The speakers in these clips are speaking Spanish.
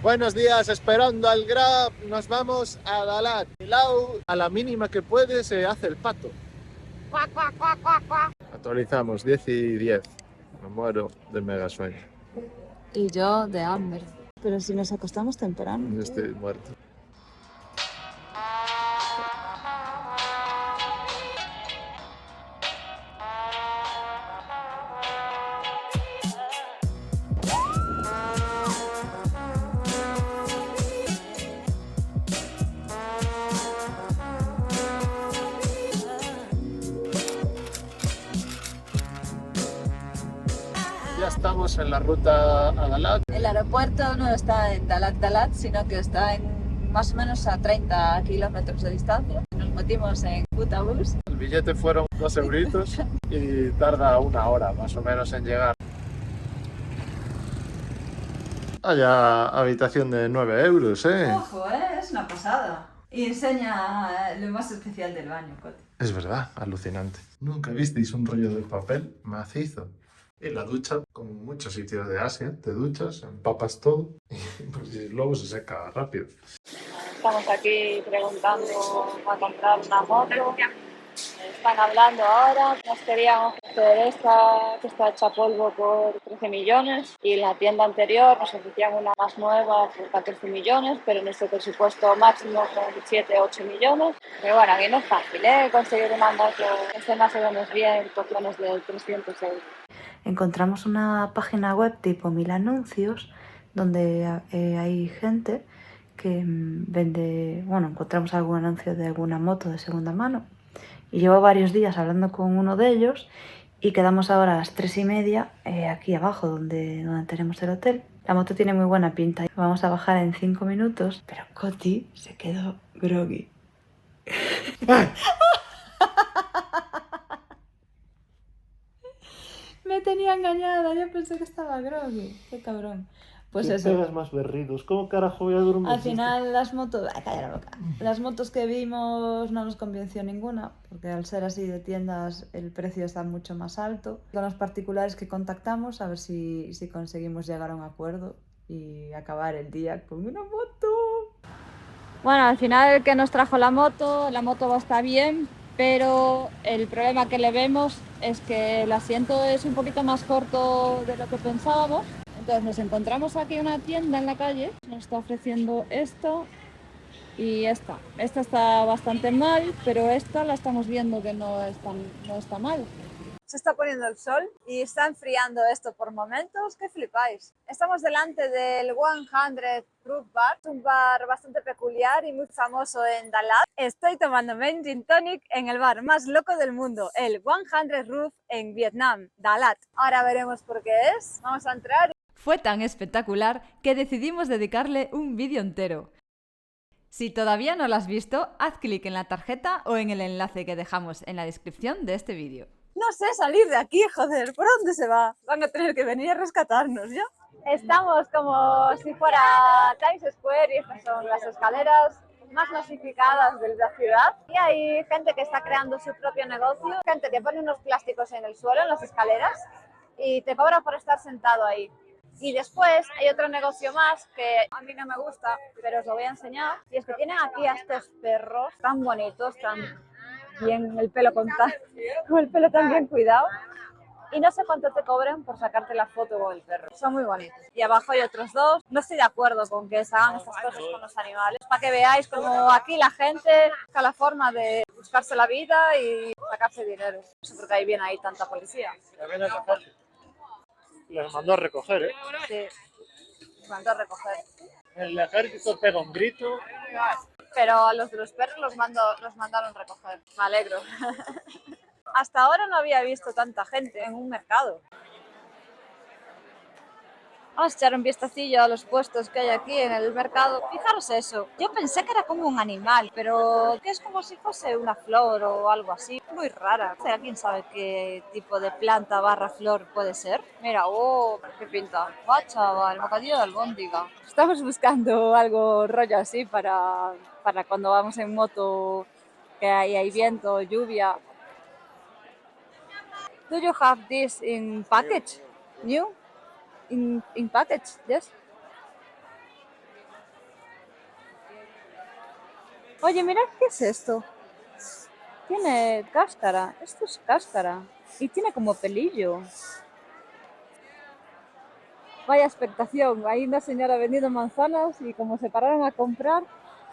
Buenos días, esperando al Grab, nos vamos a Dalat. Lau, a la mínima que puede, se hace el pato. Actualizamos, 10:10. Me muero de mega sueño. Y yo de hambre. Pero si nos acostamos temprano. Yo estoy muerto. Ya estamos en la ruta a Dalat. El aeropuerto no está en Dalat, sino que está en más o menos a 30 kilómetros de distancia. Nos metimos en Putabús. El billete fueron 2 euritos y tarda 1 hora más o menos en llegar. Vaya habitación de 9 euros, ¿eh? Ojo, es una pasada. Y enseña lo más especial del baño, Coti. Es verdad, alucinante. ¿Nunca visteis un rollo de papel macizo? Y la ducha, como en muchos sitios de Asia, te duchas, empapas todo y pues, luego se seca rápido. Estamos aquí preguntando para comprar una moto. Están hablando ahora. Nos querían ofrecer esta que está hecha polvo por 13 millones y en la tienda anterior nos ofrecían una más nueva por 14 millones, pero nuestro presupuesto máximo son 7-8 millones. Pero bueno, aquí no es fácil, conseguir una moto que esté más o menos bien por menos de 300 euros. Encontramos una página web tipo Mil Anuncios donde hay gente que vende, bueno, encontramos algún anuncio de alguna moto de segunda mano y llevo varios días hablando con uno de ellos y quedamos ahora a las 3:30 aquí abajo donde tenemos el hotel. La moto tiene muy buena pinta. Vamos a bajar en 5 minutos, pero Coti se quedó groggy. Me tenía engañada, yo pensé que estaba groggy. Qué cabrón. Pues ¿Qué eso. pegas más berridos? ¿Cómo carajo voy a dormir? Al final las motos... ¡Ay, calla la boca! Las motos que vimos no nos convenció ninguna, porque al ser así de tiendas el precio está mucho más alto. Con los particulares que contactamos a ver si conseguimos llegar a un acuerdo y acabar el día con una moto. Bueno, al final el que nos trajo la moto va a estar bien, pero el problema que le vemos es que el asiento es un poquito más corto de lo que pensábamos. Entonces nos encontramos aquí una tienda en la calle, nos está ofreciendo esto y esta. Esta está bastante mal, pero esta la estamos viendo que no está mal. Se está poniendo el sol y está enfriando esto por momentos, que flipáis. Estamos delante del 100 Proof Bar, un bar bastante peculiar y muy famoso en Dalat. Estoy tomándome un gin tonic en el bar más loco del mundo, el 100 Roof en Vietnam, Dalat. Ahora veremos por qué es. Vamos a entrar. Fue tan espectacular que decidimos dedicarle un vídeo entero. Si todavía no lo has visto, haz clic en la tarjeta o en el enlace que dejamos en la descripción de este vídeo. No sé salir de aquí, joder, ¿por dónde se va? Van a tener que venir a rescatarnos, ¿ya? Estamos como si fuera Times Square y estas son las escaleras más masificadas de la ciudad. Y hay gente que está creando su propio negocio, gente que pone unos plásticos en el suelo, en las escaleras, y te cobra por estar sentado ahí. Y después hay otro negocio más que a mí no me gusta, pero os lo voy a enseñar. Y es que tienen aquí a estos perros tan bonitos, tan bien, el pelo con el pelo tan bien cuidado. Y no sé cuánto te cobren por sacarte la foto con el perro. Son muy bonitos. Y abajo hay otros dos. No estoy de acuerdo con que se hagan estas cosas con los animales. Para que veáis como aquí la gente busca la forma de buscarse la vida y sacarse dinero. No sé por qué ahí viene ahí tanta policía. Les mandó a recoger, ¿eh? Sí, me mandó a recoger. El ejército pega un grito. Pero a los de los perros los mandaron recoger. Me alegro. Hasta ahora no había visto tanta gente en un mercado. Vamos a echar un vistacillo a los puestos que hay aquí en el mercado. Fijaros eso. Yo pensé que era como un animal, pero que es como si fuese una flor o algo así. Muy rara. O sea, quién sabe qué tipo de planta barra flor puede ser. Mira, oh, qué pinta. Va, chaval, bocadillo de albóndiga. Estamos buscando algo rollo así para cuando vamos en moto, que hay viento, lluvia. Do you have this in package? New? In package, yes? Oye, mirad, ¿qué es esto? Tiene cáscara. Esto es cáscara. Y tiene como pelillo. Vaya expectación. Hay una señora vendiendo manzanas y como se pararon a comprar,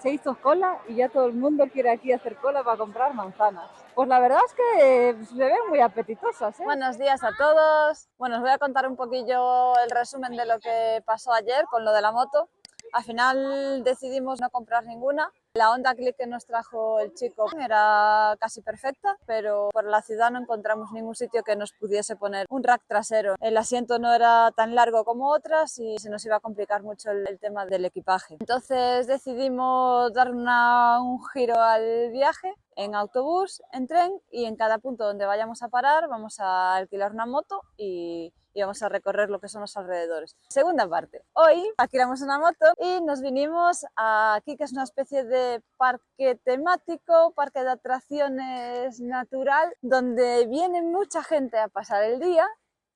se hizo cola y ya todo el mundo quiere aquí hacer cola para comprar manzanas. Pues la verdad es que se ven muy apetitosas, ¿eh? Buenos días a todos. Bueno, os voy a contar un poquillo el resumen de lo que pasó ayer con lo de la moto. Al final decidimos no comprar ninguna. La Honda Click que nos trajo el chico era casi perfecta, pero por la ciudad no encontramos ningún sitio que nos pudiese poner un rack trasero. El asiento no era tan largo como otras y se nos iba a complicar mucho el tema del equipaje. Entonces decidimos dar un giro al viaje en autobús, en tren, y en cada punto donde vayamos a parar vamos a alquilar una moto y vamos a recorrer lo que son los alrededores. Segunda parte. Hoy alquilamos una moto y nos vinimos aquí, que es una especie de parque temático, parque de atracciones natural, donde viene mucha gente a pasar el día.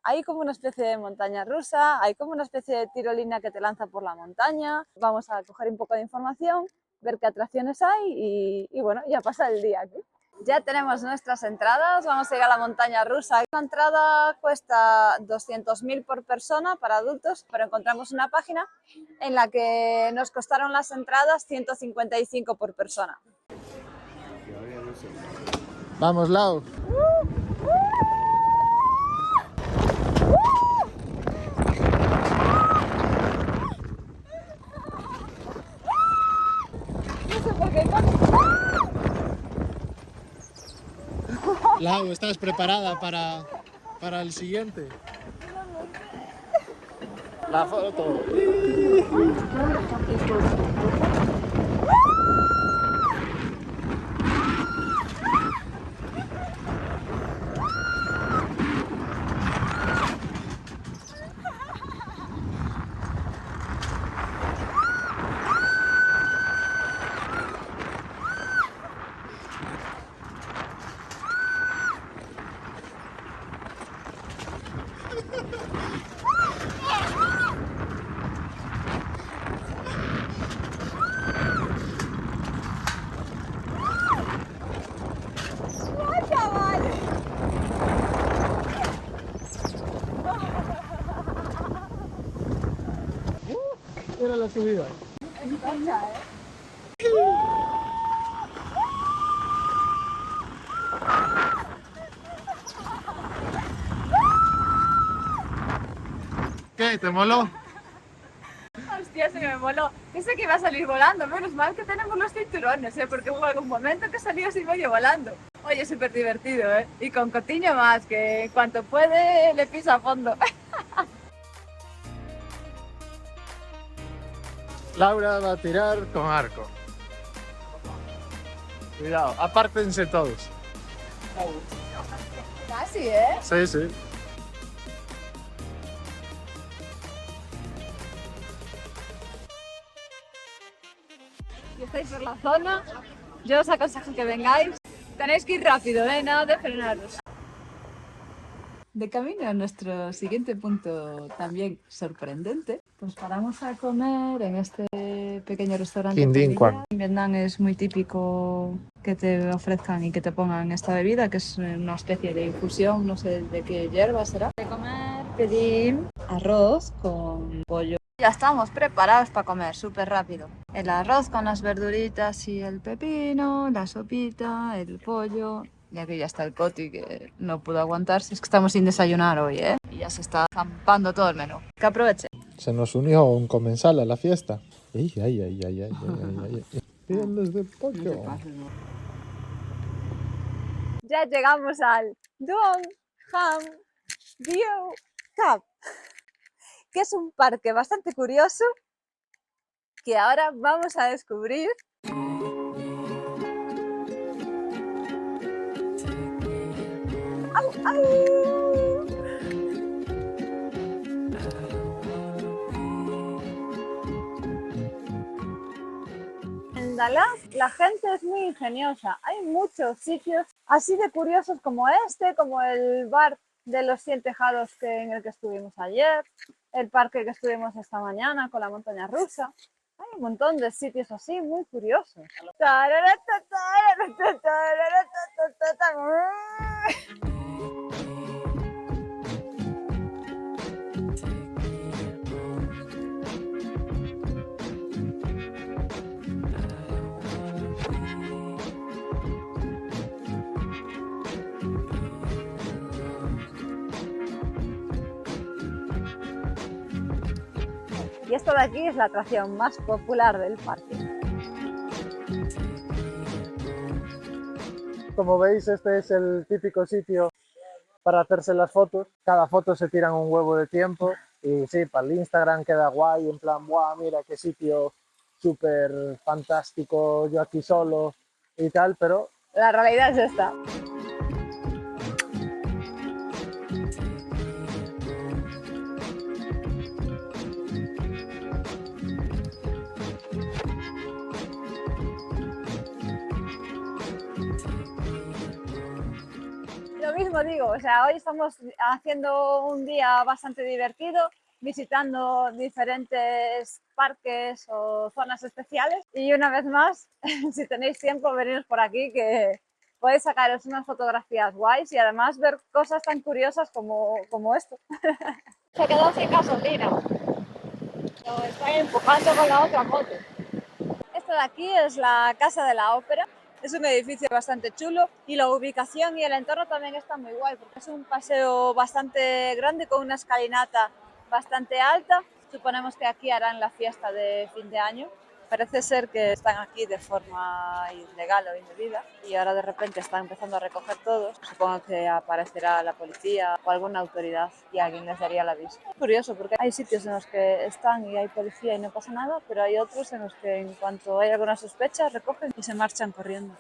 Hay como una especie de montaña rusa, hay como una especie de tirolina que te lanza por la montaña. Vamos a coger un poco de información, ver qué atracciones hay y bueno, ya pasa el día aquí. Ya tenemos nuestras entradas, vamos a ir a la montaña rusa. La entrada cuesta 200.000 por persona para adultos, pero encontramos una página en la que nos costaron las entradas 155 por persona. Vamos, Lau. No sé por qué. Lau, ¿estás preparada para el siguiente? La foto. Era la subida. ¿Qué? ¿Te moló? Hostia, se me moló. Pensé que iba a salir volando. Menos mal que tenemos los cinturones, ¿eh? Porque hubo algún momento que salí así medio volando. Oye, súper divertido, ¿eh? Y con Cotiño más, que en cuanto puede le pisa a fondo. Laura va a tirar con arco. Cuidado, apártense todos. Casi, ¿eh? Sí, sí. Si estáis por la zona, yo os aconsejo que vengáis. Tenéis que ir rápido, ¿eh? Nada de frenaros. De camino a nuestro siguiente punto también sorprendente, pues paramos a comer en este pequeño restaurante Quindín familiar. Quan. En Vietnam es muy típico que te ofrezcan y que te pongan esta bebida, que es una especie de infusión, no sé de qué hierba será. De comer pedí arroz con pollo. Ya estamos preparados para comer, súper rápido. El arroz con las verduritas y el pepino, la sopita, el pollo. Y aquí ya está el Coti, que no pudo aguantarse. Es que estamos sin desayunar hoy, ¿eh? Y ya se está zampando todo el menú. Que aproveche. Se nos unió un comensal a la fiesta. Ay, ay, ay, ay, ay, ay, ay. Pieles de pollo. Ya llegamos al Dong Ham View Cup, que es un parque bastante curioso que ahora vamos a descubrir. ¡Au, au! En Dallas la gente es muy ingeniosa. Hay muchos sitios así de curiosos como este, como el bar de los 100 tejados en el que estuvimos ayer, el parque que estuvimos esta mañana con la montaña rusa. Hay un montón de sitios así muy curiosos. Y esto de aquí es la atracción más popular del parque. Como veis, este es el típico sitio para hacerse las fotos. Cada foto se tiran un huevo de tiempo y sí, para el Instagram queda guay, en plan, ¡guau! Mira qué sitio súper fantástico, yo aquí solo y tal, pero La realidad es esta. Lo mismo digo, o sea, hoy estamos haciendo un día bastante divertido, visitando diferentes parques o zonas especiales. Y una vez más, si tenéis tiempo, veniros por aquí, que podéis sacaros unas fotografías guays y además ver cosas tan curiosas como esto. Se quedó sin gasolina. Lo estoy empujando con la otra moto. Esto de aquí es la Casa de la Ópera. Es un edificio bastante chulo y la ubicación y el entorno también está muy guay porque es un paseo bastante grande con una escalinata bastante alta. Suponemos que aquí harán la fiesta de fin de año. Parece ser que están aquí de forma ilegal o indebida y ahora de repente están empezando a recoger todos. Supongo que aparecerá la policía o alguna autoridad y alguien les daría el aviso. Es curioso porque hay sitios en los que están y hay policía y no pasa nada, pero hay otros en los que en cuanto hay alguna sospecha recogen y se marchan corriendo.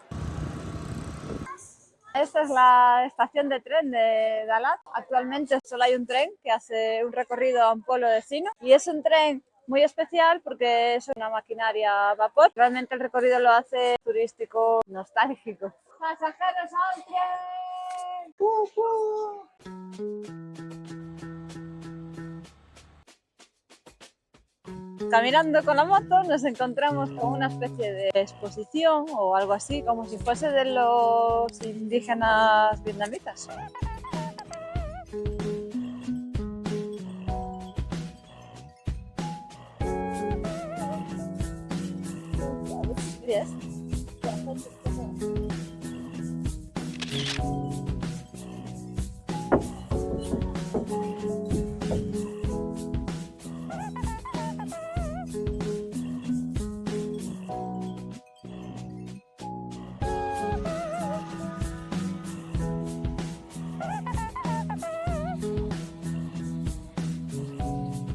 Esta es la estación de tren de Dalat. Actualmente solo hay un tren que hace un recorrido a un pueblo vecino y es un tren muy especial porque es una maquinaria a vapor. Realmente el recorrido lo hace turístico, nostálgico. ¡Pasajeros al tren! Caminando con la moto nos encontramos con una especie de exposición o algo así, como si fuese de los indígenas vietnamitas. Yes.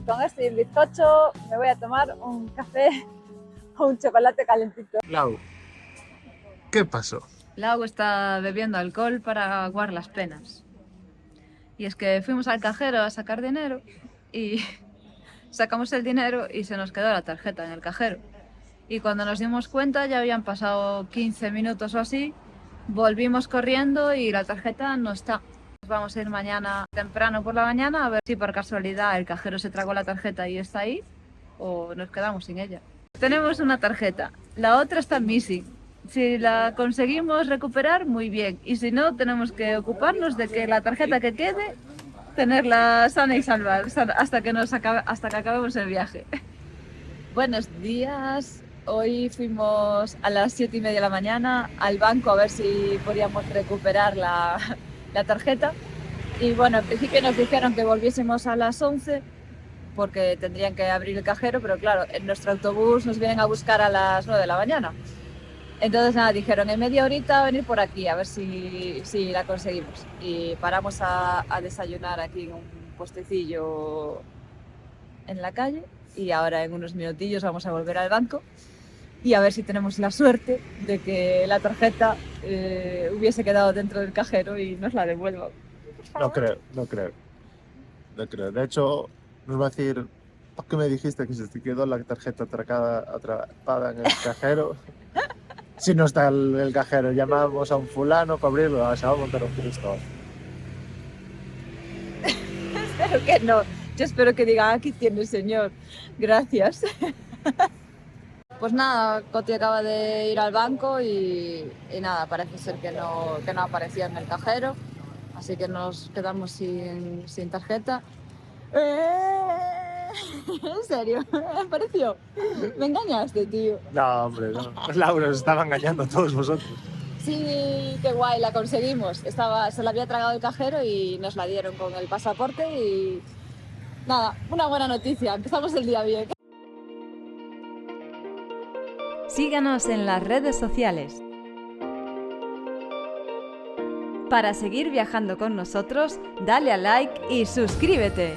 Con esto y el bizcocho me voy a tomar un café o un chocolate calentito. Lau, ¿qué pasó? Lau está bebiendo alcohol para aguar las penas. Y es que fuimos al cajero a sacar dinero y sacamos el dinero y se nos quedó la tarjeta en el cajero. Y cuando nos dimos cuenta ya habían pasado 15 minutos o así, volvimos corriendo y la tarjeta no está. Vamos a ir mañana temprano por la mañana a ver si por casualidad el cajero se tragó la tarjeta y está ahí o nos quedamos sin ella. Tenemos una tarjeta, la otra está missing. Si la conseguimos recuperar, muy bien. Y si no, tenemos que ocuparnos de que la tarjeta que quede, tenerla sana y salva hasta que acabemos el viaje. Buenos días. Hoy fuimos a las 7:30 de la mañana al banco a ver si podíamos recuperar la tarjeta. Y bueno, en principio nos dijeron que volviésemos a las 11 porque tendrían que abrir el cajero, pero claro, en nuestro autobús nos vienen a buscar a las 9 de la mañana. Entonces nada, dijeron en media horita venir por aquí a ver si la conseguimos. Y paramos a desayunar aquí en un puestecillo en la calle y ahora en unos minutillos vamos a volver al banco y a ver si tenemos la suerte de que la tarjeta hubiese quedado dentro del cajero y nos la devuelvan. no creo. De hecho, nos va a decir, ¿por qué me dijiste que se te quedó la tarjeta atrapada en el cajero? Si no está el cajero, llamamos a un fulano para abrirlo, se va a montar un Cristo. Espero que no. Yo espero que diga, aquí tiene, señor. Gracias. Pues nada, Coti acaba de ir al banco y nada, parece ser que no aparecía en el cajero, así que nos quedamos sin tarjeta. ¿En serio? ¿Apareció? Me engañaste, tío. No, hombre, no. Laura, os estaba engañando a todos vosotros. Sí, qué guay, la conseguimos. Se la había tragado el cajero y nos la dieron con el pasaporte y nada, una buena noticia. Empezamos el día bien. Síganos en las redes sociales. Para seguir viajando con nosotros, dale a like y suscríbete.